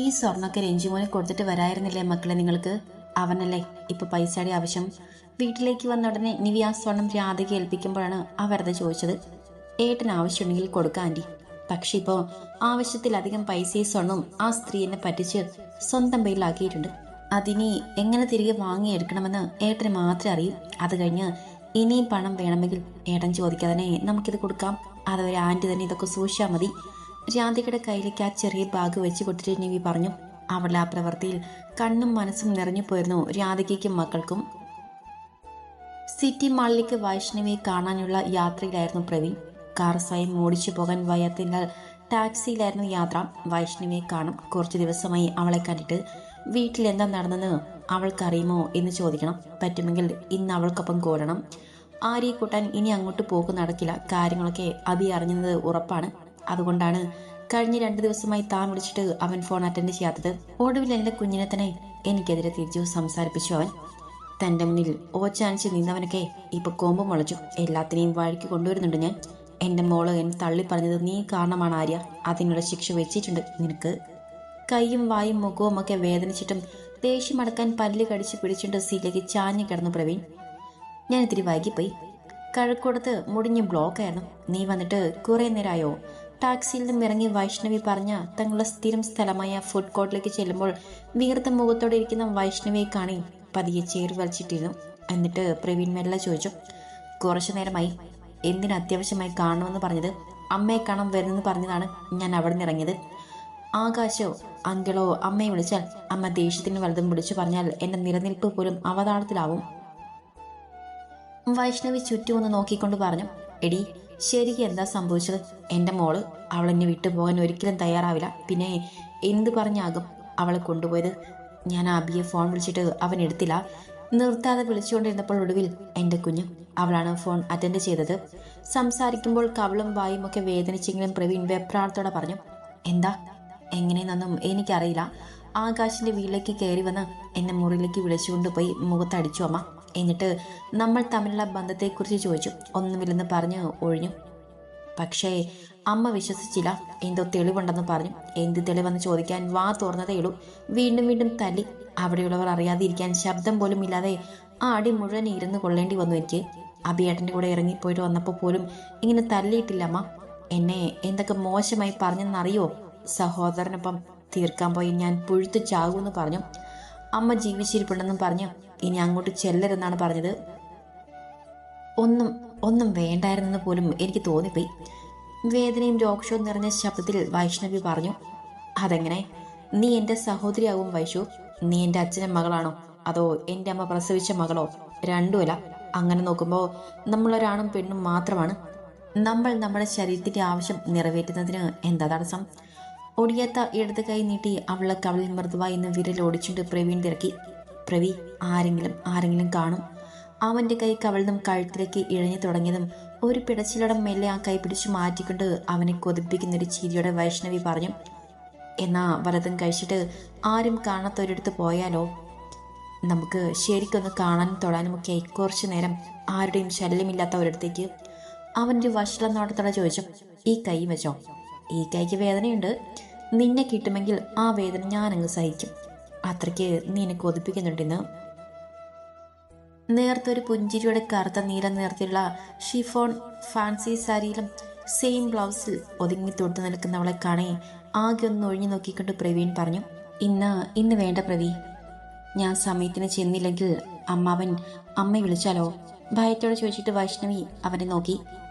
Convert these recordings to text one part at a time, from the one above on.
ഈ സ്വർണ്ണൊക്കെ രഞ്ജിമോനെ കൊടുത്തിട്ട് വരായിരുന്നില്ലേ മക്കളെ നിങ്ങൾക്ക്? അവനല്ലേ ഇപ്പൊ പൈസയുടെ ആവശ്യം. വീട്ടിലേക്ക് വന്ന ഉടനെ നിവി ആ സ്വർണം രാധയ്ക്ക് ഏൽപ്പിക്കുമ്പോഴാണ് ആ വെറുതെ ചോദിച്ചത്. ഏട്ടന് ആവശ്യമുണ്ടെങ്കിൽ കൊടുക്കാം ആൻറ്റി. പക്ഷെ ഇപ്പോൾ ആവശ്യത്തിലധികം പൈസയും സ്വർണവും ആ സ്ത്രീ എന്നെ പറ്റിച്ച് സ്വന്തം പേരിലാക്കിയിട്ടുണ്ട്. അതിനി എങ്ങനെ തിരികെ വാങ്ങിയെടുക്കണമെന്ന് ഏട്ടന് മാത്രമേ അറിയൂ. അത് കഴിഞ്ഞ് ഇനിയും പണം വേണമെങ്കിൽ ഏട്ടൻ ചോദിക്കാതെ നമുക്കിത് കൊടുക്കാം. അതുവരെ ആൻറ്റി തന്നെ ഇതൊക്കെ സൂക്ഷിച്ചാൽ മതി. രാധികയുടെ കയ്യിലേക്ക് ആ ചെറിയ ബാഗ് വെച്ച് കൊടുത്തിട്ട് നിവി പറഞ്ഞു. അവളുടെ ആ പ്രവൃത്തിയിൽ കണ്ണും മനസ്സും നിറഞ്ഞു പോയിരുന്നു രാധികയ്ക്കും മക്കൾക്കും. സിറ്റി മാളിലേക്ക് വൈഷ്ണവിയെ കാണാനുള്ള യാത്രയിലായിരുന്നു പ്രവീൺ. കാർ സ്വയം ഓടിച്ചു പോകാൻ വയ്യാത്തതിനാൽ ടാക്സിയിലായിരുന്നു യാത്ര. വൈഷ്ണവിയെ കാണും. കുറച്ച് ദിവസമായി അവളെ കണ്ടിട്ട് വീട്ടിൽ എന്താ നടന്നെന്ന് അവൾക്കറിയുമോ എന്ന് ചോദിക്കണം. പറ്റുമെങ്കിൽ ഇന്ന് അവൾക്കൊപ്പം കൂടണം. ആര്യയെ കൂട്ടാൻ ഇനി അങ്ങോട്ട് പോക്ക് നടക്കില്ല. കാര്യങ്ങളൊക്കെ അബി അറിഞ്ഞത് ഉറപ്പാണ്. അതുകൊണ്ടാണ് കഴിഞ്ഞ 2 ദിവസമായി താൻ വിളിച്ചിട്ട് അവൻ ഫോൺ അറ്റൻഡ് ചെയ്യാത്തത്. ഒടുവിൽ എൻ്റെ കുഞ്ഞിനെ തന്നെ എനിക്കെതിരെ തിരിച്ചു സംസാരിപ്പിച്ചു അവൻ. തൻ്റെ മുന്നിൽ ഓച്ചാനിച്ച് നിന്നവനൊക്കെ ഇപ്പൊ കോമ്പ് മുളച്ചു. എല്ലാത്തിനെയും വഴിക്ക് കൊണ്ടുവരുന്നുണ്ട് ഞാൻ. എൻ്റെ മോള് എന്നെ തള്ളി പറഞ്ഞത് നീ കാരണമാണ് ആര്യ. അതിനുള്ള ശിക്ഷ വെച്ചിട്ടുണ്ട് നിനക്ക്. കൈയും വായും മുഖവും ഒക്കെ വേദനിച്ചിട്ടും ദേഷ്യം അടക്കാൻ പല്ല് കടിച്ച് പിടിച്ചിട്ട് സീറ്റിലേക്ക് ചാഞ്ഞു കിടന്നു പ്രവീൺ. ഞാൻ ഇത്തിരി വൈകിപ്പോയി. കഴക്കൂടത്ത് മുടിഞ്ഞ ബ്ലോക്കായിരുന്നു. നീ വന്നിട്ട് കുറെ നേരമായോ? ടാക്സിയിൽ നിന്നും ഇറങ്ങി വൈഷ്ണവി പറഞ്ഞ തങ്ങളുടെ സ്ഥിരം സ്ഥലമായ ഫുഡ് കോർട്ടിലേക്ക് ചെല്ലുമ്പോൾ വീർത്ത മുഖത്തോടെ ഇരിക്കുന്ന വൈഷ്ണവിയെ കാണി പതിയെ ചേർ വലിച്ചിട്ടിരുന്നു. എന്നിട്ട് പ്രവീൺ മെല്ലെ ചോദിച്ചു, കുറച്ചു നേരമായി. എന്തിനു അത്യാവശ്യമായി കാണണമെന്ന് പറഞ്ഞത്? അമ്മയെ കാണാൻ വരുന്നെന്ന് പറഞ്ഞതാണ് ഞാൻ അവിടെ നിന്ന് ഇറങ്ങിയത്. ആകാശോ അങ്കിളോ അമ്മയെ വിളിച്ചാൽ അമ്മ ദേഷ്യത്തിന് വലുതും വിളിച്ചു പറഞ്ഞാൽ എൻ്റെ നിലനിൽപ്പ് പോലും അവതാളത്തിലാവും. വൈഷ്ണവി ചുറ്റുമൊന്ന് നോക്കിക്കൊണ്ട് പറഞ്ഞു, എടി ശരിക്കും എന്താ സംഭവിച്ചത്? എൻ്റെ മോള് അവളെന്നെ വിട്ടുപോകാൻ ഒരിക്കലും തയ്യാറാവില്ല. പിന്നെ എന്ത് പറഞ്ഞാകും അവളെ കൊണ്ടുപോയത്? ഞാൻ അബിയെ ഫോൺ വിളിച്ചിട്ട് അവൻ എടുത്തില്ല. നിർത്താതെ വിളിച്ചുകൊണ്ടിരുന്നപ്പോൾ ഒടുവിൽ എൻ്റെ കുഞ്ഞ് അവളാണ് ഫോൺ അറ്റൻഡ് ചെയ്തത്. സംസാരിക്കുമ്പോൾ കവളും വായും ഒക്കെ വേദനിച്ചെങ്കിലും പ്രവീൺ വെപ്രാളത്തോടെ പറഞ്ഞു, എന്താ എങ്ങനെയെന്നൊന്നും എനിക്കറിയില്ല. ആകാശിൻ്റെ വീട്ടിലേക്ക് കയറി വന്ന് എന്നെ മുറിയിലേക്ക് വിളിച്ചുകൊണ്ടുപോയി മുഖത്തടിച്ചു അമ്മ. എന്നിട്ട് നമ്മൾ തമ്മിലുള്ള ബന്ധത്തെക്കുറിച്ച് ചോദിച്ചു. ഒന്നുമില്ലെന്ന് പറഞ്ഞ് ഒഴിഞ്ഞു. പക്ഷേ അമ്മ വിശ്വസിച്ചില്ല. എന്തോ തെളിവുണ്ടെന്ന് പറഞ്ഞു. എന്ത് തെളിവെന്ന് ചോദിക്കാൻ വാ തുറന്നതേ ഉള്ളൂ. വീണ്ടും വീണ്ടും തല്ലി. അവിടെയുള്ളവർ അറിയാതിരിക്കാൻ ശബ്ദം പോലും ഇല്ലാതെ ആ അടി മുഴുവൻ ഇരുന്ന് കൊള്ളേണ്ടി വന്നു എനിക്ക്. അഭിയേട്ടൻ്റെ കൂടെ ഇറങ്ങിപ്പോയിട്ട് വന്നപ്പോൾ പോലും ഇങ്ങനെ തല്ലിയിട്ടില്ല അമ്മ. എന്നെ എന്തൊക്കെ മോശമായി പറഞ്ഞെന്നറിയോ? സഹോദരനൊപ്പം തീർക്കാൻ പോയി ഞാൻ പുഴുത്തു ചാകുമെന്ന് പറഞ്ഞു. അമ്മ ജീവിച്ചിരിപ്പുണ്ടെന്നും പറഞ്ഞു ഇനി അങ്ങോട്ട് ചെല്ലരുതെന്നാണ് പറഞ്ഞത്. ഒന്നും ഒന്നും വേണ്ടായിരുന്നെന്ന് പോലും എനിക്ക് തോന്നിപ്പോയി. വേദനയും രോക്ഷവും നിറഞ്ഞ ശബ്ദത്തിൽ വൈഷ്ണവി പറഞ്ഞു, അതെങ്ങനെ? നീ എൻ്റെ സഹോദരിയാവും വൈഷു. നീ എൻ്റെ അച്ഛൻ്റെ മകളാണോ അതോ എൻ്റെ അമ്മ പ്രസവിച്ച മകളോ? രണ്ടുമല്ല. അങ്ങനെ നോക്കുമ്പോൾ നമ്മളൊരാണും പെണ്ണും മാത്രമാണ്. നമ്മൾ നമ്മുടെ ശരീരത്തിൻ്റെ ആവശ്യം നിറവേറ്റുന്നതിന് എന്താ തടസ്സം? ഒടിയാത്ത ഇടത് കൈ നീട്ടി അവളെ കവളിൽ മൃദുവായി എന്ന് വിരൽ ഓടിച്ചുകൊണ്ട് പ്രവീൺ തിരക്കി. പ്രവി, ആരെങ്കിലും കാണും. അവൻ്റെ കൈ കവളിനും കഴുത്തിലേക്ക് ഇഴഞ്ഞു തുടങ്ങിയതും ഒരു പിടച്ചിലോടെ മെല്ലെ ആ കൈ പിടിച്ചു മാറ്റിക്കൊണ്ട് അവനെ കൊതിപ്പിക്കുന്നൊരു ചിരിയോടെ വൈഷ്ണവി പറഞ്ഞു, എന്നാ വലതും കഴിച്ചിട്ട് ആരും കാണാത്തൊരിടത്ത് പോയാലോ? നമുക്ക് ശരിക്കൊന്ന് കാണാനും തൊടാനും ഒക്കെ കുറച്ചു നേരം ആരുടെയും ശല്യമില്ലാത്ത ഒരിടത്തേക്ക്. അവൻ്റെ വഷളനോട്ടത്തോടെ ചോദിച്ചു, ഈ കൈ വെച്ചോ? ഈ കൈക്ക് വേദനയുണ്ട്. നിന്നെ കിട്ടുമെങ്കിൽ ആ വേദന ഞാനങ്ങ് സഹിക്കും. അത്രയ്ക്ക് നീ എന്നെ കൊതിപ്പിക്കുന്നുണ്ടെന്ന്. നേർത്തൊരു പുഞ്ചിരിയുടെ കറുത്ത നീല നിറത്തിലുള്ള ഷിഫോൺ ഫാൻസി സാരിയിലും സെയിം ബ്ലൗസിൽ ഒതുങ്ങി തൊടുത്തു നിൽക്കുന്നവളെ കാണേ ആകെ ഒന്ന് ഒഴിഞ്ഞു നോക്കിക്കൊണ്ട് പ്രവീൺ പറഞ്ഞു, ഇന്ന് വേണ്ട പ്രവി. ഞാൻ സമയത്തിന് ചെന്നില്ലെങ്കിൽ അമ്മയെ വിളിച്ചാലോ? ഭയത്തോടെ ചോദിച്ചിട്ട് വൈഷ്ണവി അവനെ നോക്കി.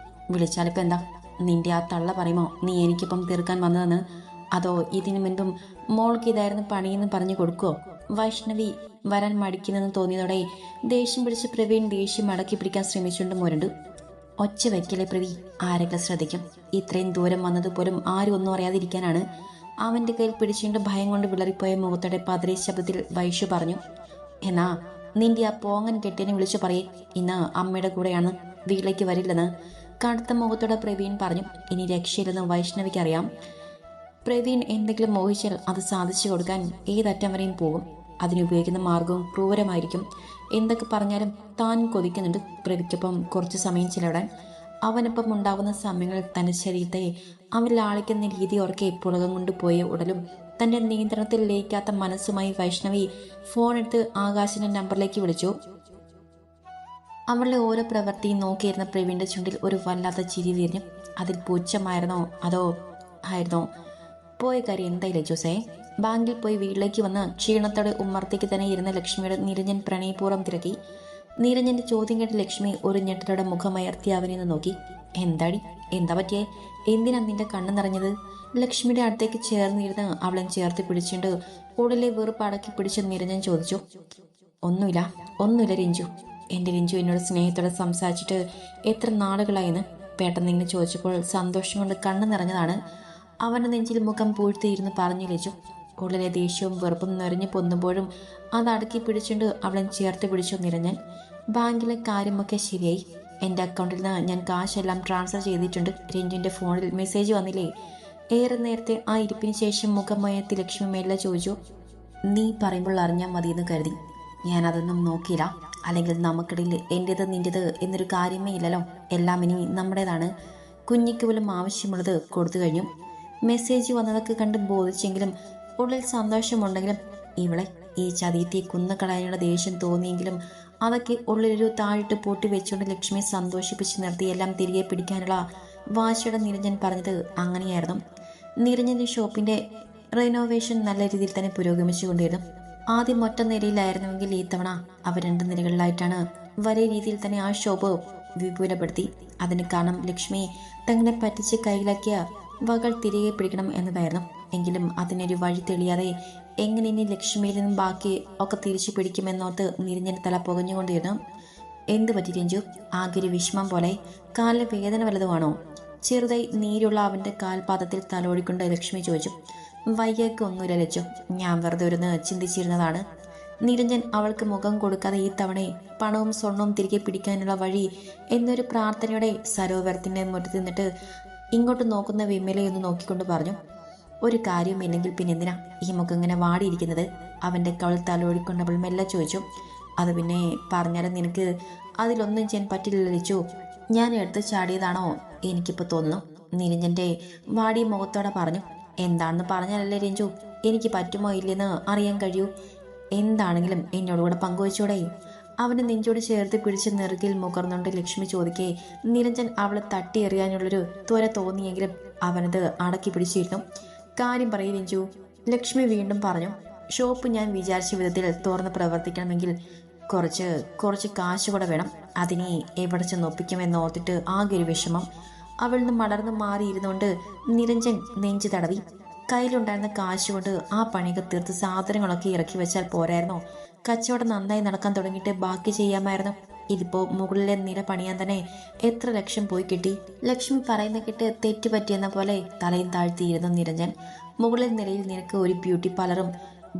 വിളിച്ചാലിപ്പോൾ എന്താ? നിന്റെ ആ തള്ള പറയുമോ നീ എനിക്കിപ്പം തീർക്കാൻ വന്നതെന്ന്? അതോ ഇതിനു മുൻപും മോൾക്ക് ഇതായിരുന്നു പണിയെന്ന് പറഞ്ഞു കൊടുക്കുമോ? വൈഷ്ണവി വരാൻ മടിക്കുന്നെന്ന് തോന്നിയതോടെ ദേഷ്യം പിടിച്ച് പ്രവീൺ ദേഷ്യം അടക്കി പിടിക്കാൻ ശ്രമിച്ചുകൊണ്ട് മുരണ്ടു. ഒച്ച വയ്ക്കല്ലേ പ്രവി, ആരെങ്കിലും ശ്രദ്ധിക്കും. ഇത്രയും ദൂരം വന്നതുപോലും ആരും ഒന്നും അറിയാതിരിക്കാനാണ്. അവൻ്റെ കയ്യിൽ പിടിച്ചുകൊണ്ട് ഭയം കൊണ്ട് വിളറിപ്പോയ മുഖത്തോടെ പതറിയ ശബ്ദത്തിൽ വൈഷു പറഞ്ഞു, എന്നാ നിന്റെ ആ പോങ്ങൻ കെട്ടിനെ വിളിച്ചു പറയേ ഇന്ന് അമ്മയുടെ കൂടെയാണ്, വീട്ടിലേക്ക് വരില്ലെന്ന്. കടുത്ത മുഖത്തോടെ പ്രവീൺ പറഞ്ഞു. ഇനി രക്ഷയില്ലെന്ന് വൈഷ്ണവിക്ക് അറിയാം. പ്രവീൺ എന്തെങ്കിലും മോഹിച്ചാൽ അത് സാധിച്ചു കൊടുക്കാൻ ഏതറ്റം വരെയും പോകും. അതിനുപയോഗിക്കുന്ന മാർഗവും ക്രൂരമായിരിക്കും. എന്തൊക്കെ പറഞ്ഞാലും താൻ കൊതിക്കുന്നുണ്ട് പ്രവിക്കൊപ്പം കുറച്ച് സമയം ചിലവിടാൻ. അവനൊപ്പം ഉണ്ടാകുന്ന സമയങ്ങളിൽ തൻ്റെ ശരീരത്തെ അവൻ ലാളിക്കുന്ന രീതി ഓർക്കെ പുളകം കൊണ്ട് പോയ ഉടലും തന്റെ നിയന്ത്രണത്തിൽ ലയിക്കാത്ത മനസ്സുമായി വൈഷ്ണവി ഫോൺ എടുത്ത് ആകാശിന്റെ നമ്പറിലേക്ക് വിളിച്ചു. അവളുടെ ഓരോ പ്രവൃത്തിയും നോക്കിയിരുന്ന പ്രവീണിന്റെ ചുണ്ടിൽ ഒരു വല്ലാത്ത ചിരി വിരിഞ്ഞു. അതിൽ പുച്ഛമായിരുന്നോ അതോ ആയിരുന്നോ? പോയ കാര്യം എന്തായില്ലേ ജോസേ? ബാങ്കിൽ പോയി വീട്ടിലേക്ക് വന്ന് ക്ഷീണത്തോടെ ഉമ്മർത്തേക്ക് തന്നെ ഇരുന്ന ലക്ഷ്മിയുടെ നിരഞ്ജൻ പ്രണയപൂർവ്വം തിരക്കി. നിരഞ്ജന്റെ ചോദ്യം കേട്ട് ലക്ഷ്മി ഒരു ഞെട്ടലോടെ മുഖമയർത്തി അവനെ നിന്ന് നോക്കി. എന്താടി, എന്താ പറ്റിയേ? എന്തിനാ നിന്റെ കണ്ണ് നിറഞ്ഞത്? ലക്ഷ്മിയുടെ അടുത്തേക്ക് ചേർന്നിരുന്ന് അവളെ ചേർത്ത് പിടിച്ചുകൊണ്ട് ഉടലെ വെറുപ്പ് അടക്കി പിടിച്ച് നിരഞ്ജൻ ചോദിച്ചു. ഒന്നുമില്ല രഞ്ജു. എൻ്റെ രഞ്ജു എന്നോട് സ്നേഹത്തോടെ സംസാരിച്ചിട്ട് എത്ര നാളുകളായെന്ന് പെട്ടെന്ന് ഇങ്ങനെ ചോദിച്ചപ്പോൾ സന്തോഷം കൊണ്ട് കണ്ണ് നിറഞ്ഞതാണ്. അവൻ്റെ നെഞ്ചിൽ മുഖം പൂഴ്ത്തിയിരുന്ന് പറഞ്ഞു ലച്ചു. ഉള്ളിലെ ദേഷ്യവും വെറുപ്പും നിറഞ്ഞു പൊന്നുമ്പോഴും അത് അടക്കി പിടിച്ചുകൊണ്ട് അവളെ ചേർത്ത് പിടിച്ചു നിരഞ്ജൻ. ബാങ്കിലെ കാര്യമൊക്കെ ശരിയായി. എൻ്റെ അക്കൗണ്ടിൽ നിന്ന് ഞാൻ കാശെല്ലാം ട്രാൻസ്ഫർ ചെയ്തിട്ടുണ്ട്. രഞ്ജുവിൻ്റെ ഫോണിൽ മെസ്സേജ് വന്നില്ലേ? ഏറെ നേരത്തെ ആ ഇരിപ്പിന് ശേഷം മുഖമയത്തി ലക്ഷ്മി മെല്ലെ ചോദിച്ചു. നീ പറയുമ്പോൾ അറിഞ്ഞാൽ മതിയെന്ന് കരുതി. ഞാനതൊന്നും നോക്കിയില്ല. അല്ലെങ്കിൽ നമുക്കിടയിൽ എൻ്റേത് നിൻ്റേത് എന്നൊരു കാര്യമേ ഇല്ലല്ലോ. എല്ലാം ഇനി നമ്മുടേതാണ്. കുഞ്ഞിക്ക് പോലും ആവശ്യമുള്ളത് കൊടുത്തു കഴിഞ്ഞു. മെസ്സേജ് വന്നതൊക്കെ കണ്ട് ബോധിച്ചെങ്കിലും ഉള്ളിൽ സന്തോഷമുണ്ടെങ്കിലും ഇവളെ ഈ ചതിയത്തെ കുന്നക്കളയാനുള്ള ദേഷ്യം തോന്നിയെങ്കിലും അതൊക്കെ ഉള്ളിലൊരു താഴിട്ട് പൂട്ടി വെച്ചുകൊണ്ട് ലക്ഷ്മിയെ സന്തോഷിപ്പിച്ച് നിർത്തി എല്ലാം തിരികെ പിടിക്കാനുള്ള വാശിയുടെ നിരഞ്ജൻ പറഞ്ഞത് അങ്ങനെയായിരുന്നു. നിരഞ്ജൻ്റെ ഷോപ്പിൻ്റെ റിനോവേഷൻ നല്ല രീതിയിൽ തന്നെ പുരോഗമിച്ചുകൊണ്ടിരുന്നു. ആദ്യം ഒറ്റ നിരയിലായിരുന്നുവെങ്കിൽ ഈ തവണ അവ 2 നിരകളിലായിട്ടാണ് വലിയ രീതിയിൽ തന്നെ ആ ഷോപ്പ് വിപുലപ്പെടുത്തി. അതിന് കാരണം ലക്ഷ്മി തങ്ങളെ പറ്റിച്ച് കയ്യിലാക്കിയ വകൾ തിരികെ പിടിക്കണം എന്നതായിരുന്നു. എങ്കിലും അതിനൊരു വഴി തെളിയാതെ എങ്ങനെ ഇനി ലക്ഷ്മിയിൽ നിന്നും ബാക്കി ഒക്കെ തിരിച്ചു പിടിക്കുമെന്നോർത്ത് നിരഞ്ജൻ തല പുകഞ്ഞുകൊണ്ടിരുന്നു. എന്തു പറ്റി രഞ്ജു? ആകെ ഒരു വിഷമം പോലെ. കാലിന് വേദന വല്ലതുമാണോ? ചെറുതായി നീരുള്ള അവൻ്റെ കാൽപാദത്തിൽ തലോടിക്കൊണ്ട് ലക്ഷ്മി ചോദിച്ചു. വയ്യൊക്കെ ഒന്നുമില്ല ലച്ചു, ഞാൻ വെറുതെ ഒരു ചിന്തിച്ചിരുന്നതാണ്. നിരഞ്ജൻ അവൾക്ക് മുഖം കൊടുക്കാതെ ഈ തവണ പണവും സ്വർണവും തിരികെ പിടിക്കാനുള്ള വഴി എന്നൊരു പ്രാർത്ഥനയോടെ സരോവരത്തിൻ്റെ മുറ്റത്ത് നിന്നിട്ട് ഇങ്ങോട്ട് നോക്കുന്ന വിമലയൊന്ന് നോക്കിക്കൊണ്ട് പറഞ്ഞു. ഒരു കാര്യവുമില്ലെങ്കിൽ പിന്നെ എന്തിനാ ഈ മുഖം ഇങ്ങനെ വാടിയിരിക്കുന്നത്? അവൻ്റെ കവൾ തലോടിക്കൊണ്ടവൾ മെല്ലെ ചോദിച്ചു. അത് പിന്നെ പറഞ്ഞാലും നിനക്ക് അതിലൊന്നും ചെയ്യാൻ പറ്റില്ല ലച്ചു. ഞാൻ എടുത്ത് ചാടിയതാണോ എനിക്കിപ്പോൾ തോന്നുന്നു, നിരഞ്ജൻ്റെ വാടിയ മുഖത്തോടെ പറഞ്ഞു. എന്താണെന്ന് പറഞ്ഞാലല്ലേ രഞ്ജു എനിക്ക് പറ്റുമോ ഇല്ലെന്ന് അറിയാൻ കഴിയൂ. എന്താണെങ്കിലും എന്നോടുകൂടെ പങ്കുവച്ചൂടെ? അവൻ്റെ നെഞ്ചോട് ചേർത്ത് പിടിച്ച് നെറുകിൽ മുകർന്നുകൊണ്ട് ലക്ഷ്മി ചോദിക്കേ നിരഞ്ജൻ അവളെ തട്ടിയെറിയാനുള്ളൊരു ത്വര തോന്നിയെങ്കിലും അവനത് അടക്കി പിടിച്ചിരുന്നു. കാര്യം പറയും രഞ്ജു, ലക്ഷ്മി വീണ്ടും പറഞ്ഞു. ഷോപ്പ് ഞാൻ വിചാരിച്ച വിധത്തിൽ തുറന്ന് പ്രവർത്തിക്കണമെങ്കിൽ കുറച്ച് കാശ് കൂടെ വേണം. അതിനെ എവിടെ ചെന്നൊപ്പിക്കുമെന്ന് ഓർത്തിട്ട് ആകെ ഒരു വിഷമം. അവളിൽ നിന്ന് മലർന്നു മാറിയിരുന്നുകൊണ്ട് നിരഞ്ജൻ നെഞ്ചു തടവി. കയ്യിലുണ്ടായിരുന്ന കാശ് കൊണ്ട് ആ പണിയൊക്കെ തീർത്ത് സാധനങ്ങളൊക്കെ ഇറക്കി വെച്ചാൽ പോരായിരുന്നോ? കച്ചവടം നന്നായി നടക്കാൻ തുടങ്ങിയിട്ട് ബാക്കി ചെയ്യാമായിരുന്നു. ഇതിപ്പോൾ മുകളിലെ നിര പണിയാൻ തന്നെ എത്ര ലക്ഷം പോയി കിട്ടി? ലക്ഷ്മി പറയുന്ന കേട്ട് തെറ്റുപറ്റിയെന്ന പോലെ തലയും താഴ്ത്തിയിരുന്നു നിരഞ്ജൻ. മുകളിലെ നിലയിൽ നിനക്ക് ഒരു ബ്യൂട്ടി പാർലറും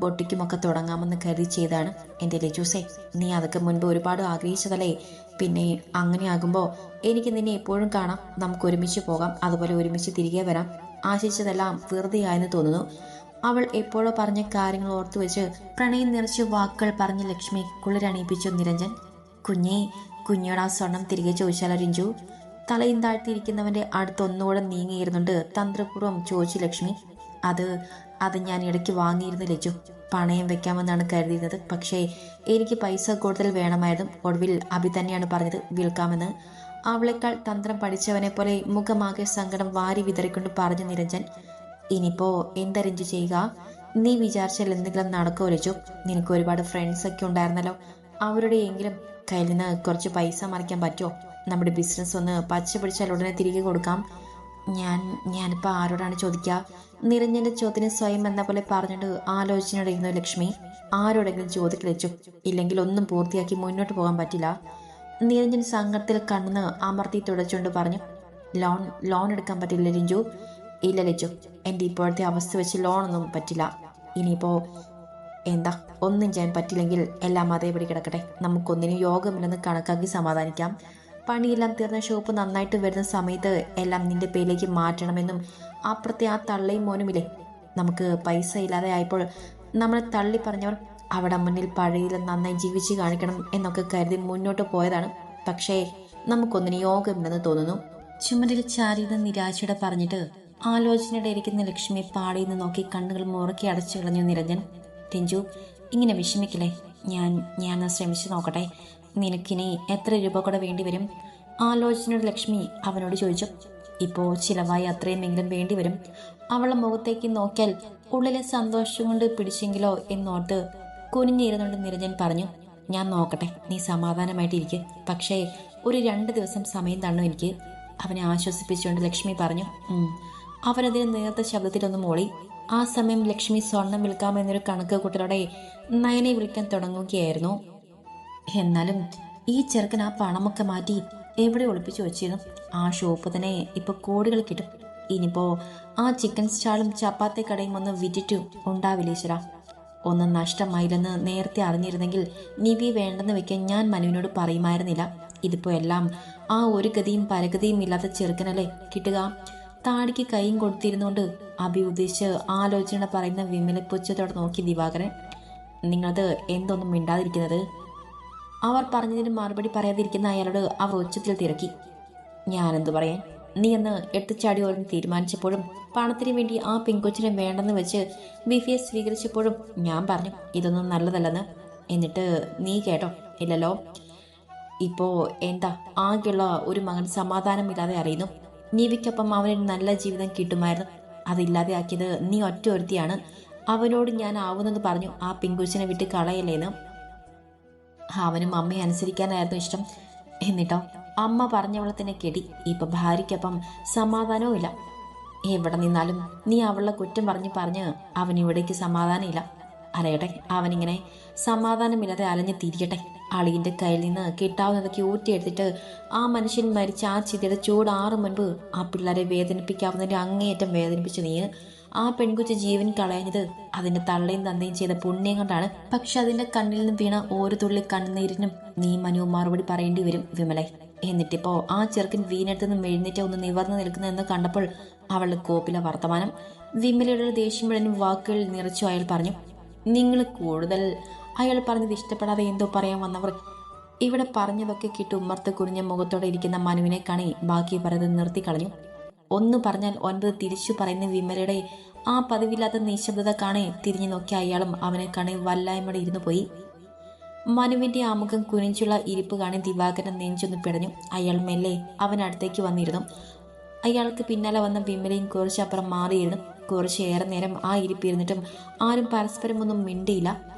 ബൊട്ടിക്കുമൊക്കെ തുടങ്ങാമെന്ന് കരുതി ചെയ്താണ് എൻ്റെ ലജൂസേ. നീ അതൊക്കെ മുൻപ് ഒരുപാട് ആഗ്രഹിച്ചതല്ലേ? പിന്നെ അങ്ങനെയാകുമ്പോൾ എനിക്ക് നിന്നെ എപ്പോഴും കാണാം. നമുക്ക് ഒരുമിച്ച് പോകാം, അതുപോലെ ഒരുമിച്ച് തിരികെ വരാം. ആശിച്ചതെല്ലാം വെറുതെയായെന്ന് തോന്നുന്നു. അവൾ എപ്പോഴോ പറഞ്ഞ കാര്യങ്ങൾ ഓർത്തു വെച്ച് പ്രണയം നിറച്ച് വാക്കുകൾ പറഞ്ഞ് ലക്ഷ്മി കുളിരണിയിപ്പിച്ചു നിരഞ്ജൻ. കുഞ്ഞോട് ആ സ്വർണം തിരികെ ചോദിച്ചാലോ രഞ്ജു? തലയും താഴ്ത്തിയിരിക്കുന്നവൻ്റെ അടുത്തൊന്നുകൂടെ നീങ്ങിയിരുന്നുണ്ട് തന്ത്രപൂർവ്വം ചോദിച്ചു ലക്ഷ്മി. അത് ഞാൻ ഇടയ്ക്ക് വാങ്ങിയിരുന്നു ലച്ചു. പണയം വെക്കാമെന്നാണ് കരുതിയിരുന്നത്. പക്ഷേ എനിക്ക് പൈസ കൂടുതൽ വേണമായിരുന്നു. ഒടുവിൽ അഭി തന്നെയാണ് പറഞ്ഞത് വിൽക്കാമെന്ന്. അവളെക്കാൾ തന്ത്രം പഠിച്ചവനെ പോലെ മുഖമാകെ സങ്കടം വാരി വിതറിക്കൊണ്ട് പറഞ്ഞു നിരഞ്ജൻ. ഇനിയിപ്പോൾ എന്തരഞ്ചു ചെയ്യുക? നീ വിചാരിച്ചാൽ എന്തെങ്കിലും നടക്കോ ലച്ചു? നിനക്ക് ഒരുപാട് ഫ്രണ്ട്സൊക്കെ ഉണ്ടായിരുന്നല്ലോ. അവരുടെയെങ്കിലും കയ്യിൽ നിന്ന് കുറച്ച് പൈസ മറിക്കാൻ പറ്റുമോ? നമ്മുടെ ബിസിനസ് ഒന്ന് പച്ച പിടിച്ചാൽ ഉടനെ തിരികെ കൊടുക്കാം. ഞാനിപ്പോൾ ആരോടാണ് ചോദിക്കുക? നിരഞ്ജന്റെ ചോദ്യത്തിന് സ്വയം എന്ന പോലെ പറഞ്ഞിട്ട് ആലോചനയോടെയിരുന്നു ലക്ഷ്മി. ആരോടെങ്കിലും ചോദിക്ക് ലച്ചു, ഇല്ലെങ്കിൽ ഒന്നും പൂർത്തിയാക്കി മുന്നോട്ട് പോകാൻ പറ്റില്ല. നിരഞ്ജൻ സങ്കടത്തിൽ കണ്ണെന്ന് അമർത്തി തുടച്ചുകൊണ്ട് പറഞ്ഞു. ലോൺ എടുക്കാൻ പറ്റില്ല രഞ്ജു? ഇല്ല ലച്ചു, എൻ്റെ ഇപ്പോഴത്തെ അവസ്ഥ വെച്ച് ലോണൊന്നും പറ്റില്ല. ഇനിയിപ്പോൾ എന്താ ഒന്നും ചെയ്യാൻ പറ്റില്ലെങ്കിൽ എല്ലാം അതേപടി കിടക്കട്ടെ. നമുക്കൊന്നിനും യോഗമില്ലെന്ന് കണക്കാക്കി സമാധാനിക്കാം. പണിയെല്ലാം തീർന്ന ഷോപ്പ് നന്നായിട്ട് വരുന്ന സമയത്ത് എല്ലാം നിന്റെ പേരിലേക്ക് മാറ്റണമെന്നും അപ്പുറത്തെ ആ തള്ളയും മോനുമില്ലേ, നമുക്ക് പൈസ ഇല്ലാതെ ആയപ്പോൾ നമ്മളെ തള്ളി പറഞ്ഞവർ അവിടെ മുന്നിൽ പഴയതിലും നന്നായി ജീവിച്ച് കാണിക്കണം എന്നൊക്കെ കരുതി മുന്നോട്ട് പോയതാണ്. പക്ഷേ നമുക്കൊന്നിന് യോഗമില്ലെന്ന് തോന്നുന്നു. ചുമരിൽ ചാരിയെന്ന് നിരാശയോടെ പറഞ്ഞിട്ട് ആലോചനയുടെ ഇരിക്കുന്ന ലക്ഷ്മി പാടിയിൽ നിന്ന് നോക്കി കണ്ണുകൾ മുറുക്കി അടച്ചു കളഞ്ഞു നിരഞ്ജൻ. രഞ്ജു, ഇങ്ങനെ വിഷമിക്കില്ലേ? ഞാൻ ശ്രമിച്ചു നോക്കട്ടെ. നിനക്കിനി എത്ര രൂപ കൂടെ വേണ്ടി വരും? ആലോചനയുടെ ലക്ഷ്മി അവനോട് ചോദിച്ചു. ഇപ്പോൾ ചിലവായി അത്രയുമെങ്കിലും വേണ്ടി വരും. അവളുടെ മുഖത്തേക്ക് നോക്കിയാൽ ഉള്ളിലെ സന്തോഷം കൊണ്ട് പിടിച്ചെങ്കിലോ എന്നോർത്ത് കുനിഞ്ഞിരുന്നുകൊണ്ട് നിരഞ്ജൻ പറഞ്ഞു. ഞാൻ നോക്കട്ടെ, നീ സമാധാനമായിട്ടിരിക്കുക. പക്ഷേ ഒരു 2 ദിവസം സമയം തന്നു എനിക്ക്. അവനെ ആശ്വസിപ്പിച്ചുകൊണ്ട് ലക്ഷ്മി പറഞ്ഞു. അവനതിന് നേർത്ത ശബ്ദത്തിലൊന്ന് മൂളി. ആ സമയം ലക്ഷ്മി സ്വർണം വിൽക്കാമെന്നൊരു കണക്ക് കൂട്ടലോടെ നയനെ വിളിക്കാൻ തുടങ്ങുകയായിരുന്നു. എന്നാലും ഈ ചെറുക്കൻ ആ പണമൊക്കെ മാറ്റി എവിടെ ഒളിപ്പിച്ചു വെച്ചിരുന്നു? ആ ഷോപ്പ് തന്നെ ഇപ്പൊ കോടികൾ കിട്ടും. ഇനിയിപ്പോ ആ ചിക്കൻ സ്റ്റാളും ചപ്പാത്തി കടയും ഒന്ന് വിറ്റിട്ടു ഉണ്ടാവില്ല ഈശ്വര. ഒന്നും നഷ്ടമായില്ലെന്ന് നേരത്തെ അറിഞ്ഞിരുന്നെങ്കിൽ നിവി വേണ്ടെന്ന് വെക്കാൻ ഞാൻ മനുവിനോട് പറയുമായിരുന്നില്ല. ഇതിപ്പോ എല്ലാം ആ ഒരു ഗതിയും പരഗതിയും ഇല്ലാത്ത ചെറുക്കനല്ലേ കിട്ടുക. താടിക്ക് കൈയും കൊടുത്തിരുന്നുകൊണ്ട് അഭി ഉദ്ദേശിച്ച് ആലോചന പറയുന്ന വിമലെ പുച്ഛത്തോടെ നോക്കി ദിവാകരൻ. നിങ്ങളത് എന്തൊന്നും മിണ്ടാതിരിക്കുന്നത്? അവർ പറഞ്ഞതിന് മറുപടി പറയാതിരിക്കുന്ന അയാളോട് അവർ ഉച്ചത്തിൽ തിരക്കി. ഞാനെന്തു പറയാൻ? നീ എന്ന് എടുത്തുചാടി ഓരോന്ന് തീരുമാനിച്ചപ്പോഴും പണത്തിന് വേണ്ടി ആ പെൺകൊച്ചിനെ വേണ്ടെന്ന് വെച്ച് വിഫിയെ സ്വീകരിച്ചപ്പോഴും ഞാൻ പറഞ്ഞു ഇതൊന്നും നല്ലതല്ലെന്ന്. എന്നിട്ട് നീ കേട്ടോ? ഇല്ലല്ലോ. ഇപ്പോ എന്താ ആകെയുള്ള ഒരു മകൻ സമാധാനമില്ലാതെ അറിയുന്നു. നീവിക്കൊപ്പം അവനൊരു നല്ല ജീവിതം കിട്ടുമായിരുന്നു. അതില്ലാതെ ആക്കിയത് നീ ഒറ്റ ഒരുത്തിയാണ്. അവനോട് ഞാൻ ആവുന്നത് പറഞ്ഞു ആ പെൺകൊച്ചിനെ വിട്ട് കളയല്ലേന്ന്. അവനും അമ്മയെ അനുസരിക്കാനായിരുന്നു ഇഷ്ടം. എന്നിട്ടോ അമ്മ പറഞ്ഞവളെ തന്നെ കെടി. ഇപ്പൊ ഭാര്യയ്ക്കൊപ്പം സമാധാനവും ഇല്ല. എവിടെ നിന്നാലും നീ അവളുടെ കുറ്റം പറഞ്ഞ് അവനിവിടേക്ക് സമാധാനമില്ല. അറിയട്ടെ, അവനിങ്ങനെ സമാധാനമില്ലാതെ അലഞ്ഞു തിരിയട്ടെ. അളിയന്റെ കയ്യിൽ നിന്ന് കിട്ടാവുന്നതൊക്കെ ഊറ്റിയെടുത്തിട്ട് ആ മനുഷ്യൻ മരിച്ച ആ ചിതയുടെ ചൂടാറും മുൻപ് ആ പിള്ളേരെ വേദനിപ്പിക്കാവുന്നതിന്റെ അങ്ങേയറ്റം വേദനിപ്പിച്ച് നീ ആ പെൺകുട്ടി ജീവൻ കളയഞ്ഞത് അതിന്റെ തള്ളയും തന്തയും ചെയ്ത പുണ്യം കൊണ്ടാണ്. പക്ഷെ അതിന്റെ കണ്ണിൽ നിന്ന് വീണ ഓരോ തുള്ളി കണ്ണുനീരിനും നീ മനു മറുപടി പറയേണ്ടി വരും വിമലെ. എന്നിട്ടിപ്പോ ആ ചെറുക്കൻ വീണെടുത്ത് നിന്ന് എഴുന്നേറ്റ് ഒന്ന് നിവർന്നു നിൽക്കുന്നതെന്ന് കണ്ടപ്പോൾ അവളുടെ കോപ്പിലെ വർത്തമാനം. വിമലയുടെ ദേഷ്യം മുഴുവൻ വാക്കുകളിൽ നിറച്ചു അയാൾ പറഞ്ഞു. നിങ്ങൾ കൂടുതൽ അയാൾ പറഞ്ഞത് ഇഷ്ടപ്പെടാതെ എന്തോ പറയാൻ വന്നവർ ഇവിടെ പറഞ്ഞതൊക്കെ കിട്ടി ഉമ്മർത്ത് കുറിഞ്ഞ മുഖത്തോടെ ഇരിക്കുന്ന മനുവിനെ കാണി ബാക്കി പറയുന്നത് നിർത്തിക്കളഞ്ഞു. ഒന്ന് പറഞ്ഞാൽ 9 തിരിച്ചു പറയുന്ന വിമലയുടെ ആ പതിവില്ലാത്ത നിശബ്ദത കാണെ തിരിഞ്ഞു നോക്കിയ അയാളും അവനെ കാണി വല്ലായ്മയുടെ ഇരുന്നു പോയി. മനുവിന്റെ ആമുഖം കുനിച്ചുള്ള ഇരിപ്പ് കാണി ദിവാകരൻ നെഞ്ചൊന്ന് പിടഞ്ഞു. അയാൾ മെല്ലെ അവനടുത്തേക്ക് വന്നിരുന്നു. അയാൾക്ക് പിന്നാലെ വന്ന വിമലയും കുറച്ചപ്പുറം മാറിയിരുന്നു. കുറച്ചേറെ നേരം ആ ഇരിപ്പിരുന്നിട്ടും ആരും പരസ്പരം ഒന്നും മിണ്ടിയില്ല.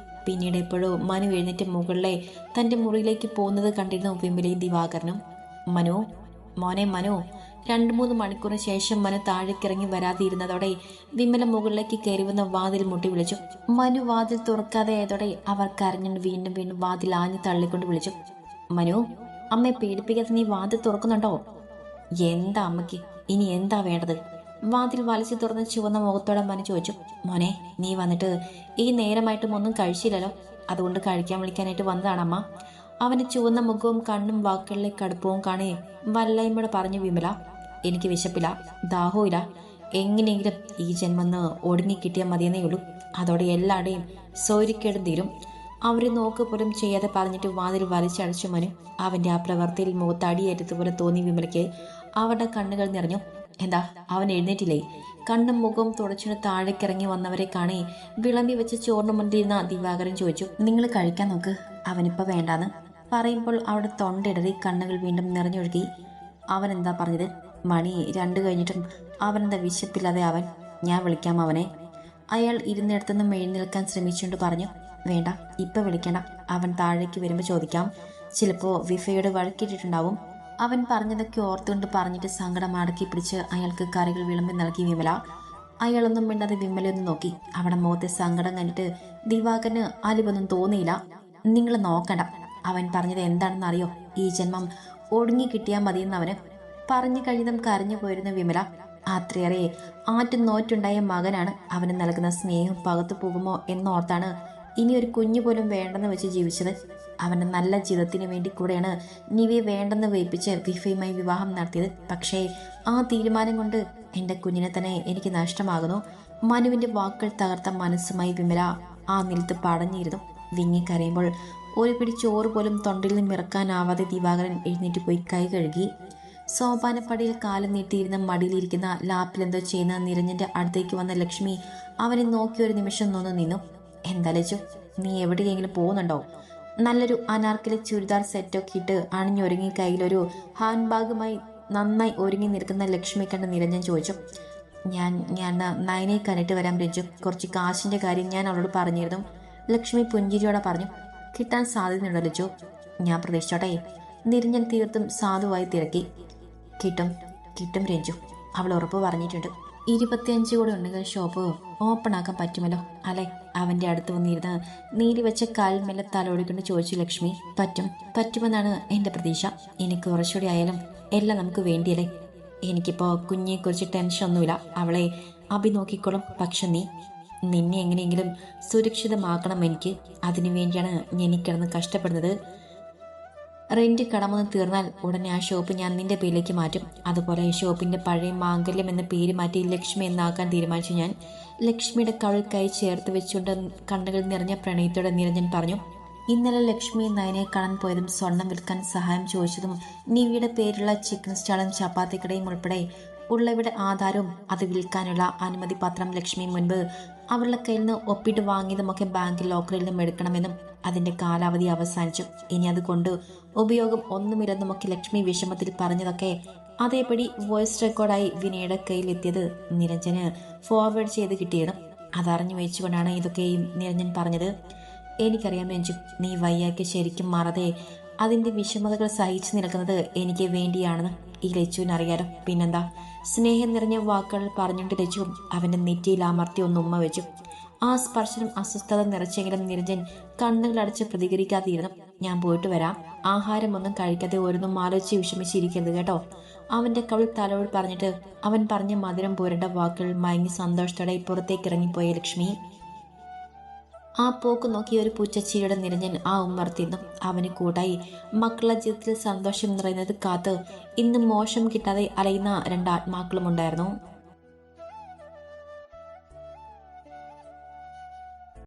പിന്നീട് എപ്പോഴോ മനു എഴുന്നേറ്റ് മുകളിലെ തന്റെ മുറിയിലേക്ക് പോകുന്നത് കണ്ടിരുന്നു വിമലയും ദിവാകരനും. മനു, മോനെ മനു. 2-3 മണിക്കൂറിന് ശേഷം മനു താഴേക്കിറങ്ങി വരാതിരുന്നതോടെ വിമല മുകളിലേക്ക് കയറി വന്ന വാതിൽ മുട്ടി വിളിച്ചു. മനു വാതിൽ തുറക്കാതെ ആയതോടെ അവർ കരഞ്ഞു വീണ്ടും വീണ്ടും വാതിൽ ആഞ്ഞു തള്ളിക്കൊണ്ട് വിളിച്ചു. മനു, അമ്മയെ പേടിപ്പിക്കാതെ നീ വാതിൽ തുറക്കുന്നുണ്ടോ? എന്താ അമ്മയ്ക്ക് ഇനി എന്താ വേണ്ടത്? വാതിൽ വലിച്ചു തുറന്ന് ചുവന്ന മുഖത്തോടെ മനു ചോദിച്ചു. മോനെ, നീ വന്നിട്ട് ഈ നേരമായിട്ടും ഒന്നും കഴിച്ചില്ലല്ലോ. അതുകൊണ്ട് കഴിക്കാൻ വിളിക്കാനായിട്ട് വന്നതാണ് അമ്മ. അവന്റെ ചുവന്ന മുഖവും കണ്ണും വാക്കുകളിലെ കടുപ്പവും കാണേ വല്ലായ്മയോടെ പറഞ്ഞു വിമല. എനിക്ക് വിശപ്പില്ല, ദാഹവും ഇല്ല. എങ്ങനെയെങ്കിലും ഈ ജന്മന്ന് ഒടുങ്ങിക്കിട്ടിയാൽ മതിയെന്നേ ഉള്ളൂ. അതോടെ എല്ലാവരുടെയും സൗര്യക്കേടും തീരും. അവരെ നോക്ക് പോലും ചെയ്യാതെ പറഞ്ഞിട്ട് വാതിൽ വലിച്ചടച്ചു മനു. അവന്റെ ആ പ്രവൃത്തിയിൽ മുഖത്തടിയേറ്റതുപോലെ തോന്നി വിമലയ്ക്ക്. അവരുടെ കണ്ണുകൾ നിറഞ്ഞു. എന്താ, അവൻ എഴുന്നേറ്റില്ലേ? കണ്ണും മുഖവും തുടച്ചിട്ട് താഴേക്കിറങ്ങി വന്നവരെ കാണി വിളമ്പി വെച്ച് ചോറിന് മുന്നിലിരുന്ന ദിവാകരൻ ചോദിച്ചു. നിങ്ങൾ കഴിക്കാൻ നോക്ക്, അവനിപ്പോ വേണ്ടാന്ന് പറയുമ്പോൾ അവിടെ തൊണ്ടയിടറി കണ്ണുകൾ വീണ്ടും നിറഞ്ഞൊഴുകി. അവൻ എന്താ പറഞ്ഞത്? മണി 2 കഴിഞ്ഞിട്ടും അവനെന്താ വിശപ്പില്ലാതെ അവൻ? ഞാൻ വിളിക്കാം അവനെ. അയാൾ ഇരുന്നിടത്തുനിന്നും എഴുന്നേൽക്കാൻ ശ്രമിച്ചുകൊണ്ട് പറഞ്ഞു. വേണ്ട, ഇപ്പൊ വിളിക്കണ്ട. അവൻ താഴേക്ക് വരുമ്പോൾ ചോദിക്കാം. ചിലപ്പോ വിഫയോട് വഴക്കിട്ടിട്ടുണ്ടാവും. അവൻ പറഞ്ഞതൊക്കെ ഓർത്തുകൊണ്ട് പറഞ്ഞിട്ട് സങ്കടം അടക്കി പിടിച്ച് അയാൾക്ക് കറികൾ വിളമ്പി നൽകി വിമല. അയാളൊന്നും മിണ്ടാതെ വിമലയൊന്നും നോക്കി. അവിടെ മുഖത്തെ സങ്കടം കണ്ടിട്ട് ദിവാകരന് അലിവൊന്നും തോന്നിയില്ല. നിങ്ങൾ നോക്കണ്ട, അവൻ പറഞ്ഞത് എന്താണെന്ന് അറിയോ? ഈ ജന്മം ഒടുങ്ങി കിട്ടിയാൽ മതിയെന്നവന് പറഞ്ഞു കഴിഞ്ഞതും കരഞ്ഞു പോയിരുന്ന വിമല. അത്രയേറെ ആറ്റും നോറ്റുണ്ടായ മകനാണ്. അവന് നൽകുന്ന സ്നേഹം പകത്തു പോകുമോ എന്നോർത്താണ് ഇനി ഒരു കുഞ്ഞു പോലും വേണ്ടെന്ന് വെച്ച് ജീവിച്ചത്. അവൻ്റെ നല്ല ജീവിതത്തിന് വേണ്ടി കൂടെയാണ് നിവിയെ വേണ്ടെന്ന് വയ്പ്പിച്ച് വിഫയുമായി വിവാഹം നടത്തിയത്. പക്ഷേ ആ തീരുമാനം കൊണ്ട് എൻ്റെ കുഞ്ഞിനെ തന്നെ എനിക്ക് നഷ്ടമാകുന്നു. മനുവിൻ്റെ വാക്കുകൾ തകർത്ത മനസ്സുമായി വിമല ആ നിലത്ത് പടഞ്ഞിരുന്നു. വിങ്ങിക്കരയുമ്പോൾ ഒരു പിടി ചോറ് പോലും തൊണ്ടിൽ നിന്ന് ഇറക്കാനാവാതെ ദിവാകരൻ എഴുന്നേറ്റ് പോയി കൈ കഴുകി. സോപാനപ്പടിയിൽ കാലം നീട്ടിയിരുന്ന മടിയിലിരിക്കുന്ന ലാപ്പിലെന്തോ ചെയ്യുന്ന നിരഞ്ജന്റെ അടുത്തേക്ക് വന്ന ലക്ഷ്മി അവനെ നോക്കി ഒരു നിമിഷം നൊന്നു നിന്നു. എന്താ ലച്ചു, നീ എവിടെയെങ്കിലും പോകുന്നുണ്ടോ? നല്ലൊരു അനാർക്കലി ചുരിദാർ സെറ്റൊക്കെ ഇട്ട് അണിഞ്ഞൊരുങ്ങി കയ്യിലൊരു ഹാൻഡ് ബാഗുമായി നന്നായി ഒരുങ്ങി നിൽക്കുന്ന ലക്ഷ്മി കണ്ട് നിരഞ്ജൻ ചോദിച്ചു. ഞാൻ നയനെ കണ്ടിട്ട് വരാം രഞ്ജു, കുറച്ച് കാശിൻ്റെ കാര്യം ഞാൻ അവളോട് പറഞ്ഞിരുന്നു. ലക്ഷ്മി പുഞ്ചിരിയോടെ പറഞ്ഞു. കിട്ടാൻ സാധ്യതയുണ്ടോ ലച്ചു? ഞാൻ പ്രതീക്ഷിച്ചോട്ടെ. നിരഞ്ജൻ തീർത്തും സാധുവായി തിരക്കി. കിട്ടും രഞ്ജു, അവൾ ഉറപ്പ് പറഞ്ഞിട്ടുണ്ട്. 25 കൂടെ ഉണ്ടെങ്കിൽ ഷോപ്പ് ഓപ്പൺ ആക്കാൻ പറ്റുമല്ലോ അല്ലേ? അവൻ്റെ അടുത്ത് വന്നിരുന്ന് നീരി വെച്ച കാൽ മെല്ലെ തലോടിക്കൊണ്ട് ചോദിച്ചു ലക്ഷ്മി. പറ്റുമെന്നാണ് എൻ്റെ പ്രതീക്ഷ. എനിക്ക് കുറച്ചുകൂടി ആയാലും എല്ലാം നമുക്ക് വേണ്ടിയല്ലേ? എനിക്കിപ്പോൾ കുഞ്ഞിയെക്കുറിച്ച് ടെൻഷനൊന്നുമില്ല. അവളെ അഭി നോക്കിക്കോളും. പക്ഷെ നിന്നെ എങ്ങനെയെങ്കിലും സുരക്ഷിതമാക്കണം. എനിക്ക് അതിനു വേണ്ടിയാണ് ഞാൻ കിടന്ന് കഷ്ടപ്പെടുന്നത്. റെന്റ് കടമൊന്ന് തീർന്നാൽ ഉടനെ ആ ഷോപ്പ് ഞാൻ നിന്റെ പേരിലേക്ക് മാറ്റും. അതുപോലെ ഷോപ്പിന്റെ പഴയ മാംഗല്യം എന്ന പേര് മാറ്റി ലക്ഷ്മി എന്നാക്കാൻ തീരുമാനിച്ചു ഞാൻ. ലക്ഷ്മിയുടെ കവിൾ കൈ ചേർത്ത് വെച്ചുകൊണ്ട് കണ്ണുകൾ നിറഞ്ഞ പ്രണയത്തോടെ നിരഞ്ജൻ പറഞ്ഞു. ഇന്നലെ ലക്ഷ്മി നയനെ കാണാൻ പോയതും സ്വർണം വിൽക്കാൻ സഹായം ചോദിച്ചതും നിവിയുടെ പേരുള്ള ചിക്കൻ സ്റ്റാളും ചപ്പാത്തിക്കടയും ഉൾപ്പെടെ ഉള്ളവരുടെ ആധാരവും അത് വിൽക്കാനുള്ള അനുമതി പത്രം ലക്ഷ്മി മുൻപ് അവരുടെ കയ്യിൽ നിന്ന് ഒപ്പിട്ട് വാങ്ങിയതുമൊക്കെ ബാങ്ക് ലോക്കറിൽ നിന്നും എടുക്കണമെന്നും അതിന്റെ കാലാവധി അവസാനിച്ചു, ഇനി അതുകൊണ്ട് ഉപയോഗം ഒന്നുമില്ലെന്നുമൊക്കെ ലക്ഷ്മി വിഷമത്തിൽ പറഞ്ഞതൊക്കെ അതേപടി വോയിസ് റെക്കോർഡായി വിനയുടെ കയ്യിൽ എത്തിയത് നിരഞ്ജന് ഫോർവേഡ് ചെയ്ത് കിട്ടിയതും അതറിഞ്ഞു വെച്ചുകൊണ്ടാണ് ഇതൊക്കെയും നിരഞ്ജൻ പറഞ്ഞത്. എനിക്കറിയാം രഞ്ജു, നീ വയ്യാക്കി ശരിക്കും മാറാതെ അതിന്റെ വിഷമതകൾ സഹിച്ചു നിൽക്കുന്നത് എനിക്ക് വേണ്ടിയാണെന്ന് ഈ ലച്ചുവിനറിയാലോ. പിന്നെന്താ? സ്നേഹം നിറഞ്ഞ വാക്കുകൾ പറഞ്ഞുകൊണ്ട് ലച്ചു അവന്റെ നെറ്റിയിൽ അമർത്തി ഒന്ന് ഉമ്മ വെച്ചു. ആ സ്പർശനം അസ്വസ്ഥത നിറച്ചെങ്കിലും നിരഞ്ജൻ കണ്ണുകളടച്ച് പ്രതികരിക്കാതിരുന്നു. ഞാൻ പോയിട്ട് വരാം. ആഹാരമൊന്നും കഴിക്കാതെ ഓരോന്നും ആലോചിച്ച് വിഷമിച്ചിരിക്കരുത് കേട്ടോ. അവന്റെ കവിൾ തലോട് പറഞ്ഞിട്ട് അവൻ പറഞ്ഞ മധുരം പോരേണ്ട വാക്കുകൾ മയങ്ങി സന്തോഷത്തോടെ പുറത്തേക്ക് ഇറങ്ങിപ്പോയ ലക്ഷ്മി. ആ പോക്ക് നോക്കി ഒരു പൂച്ചച്ചിരിയുടെ നിരഞ്ജൻ ആ ഉമ്മർത്തിന്നു. അവന് കൂട്ടായി മക്കളുടെ ജീവിതത്തിൽ സന്തോഷം നിറയുന്നത് കാത്ത് ഇന്ന് മോശം കിട്ടാതെ അലയുന്ന 2 ആത്മാക്കളും ഉണ്ടായിരുന്നു.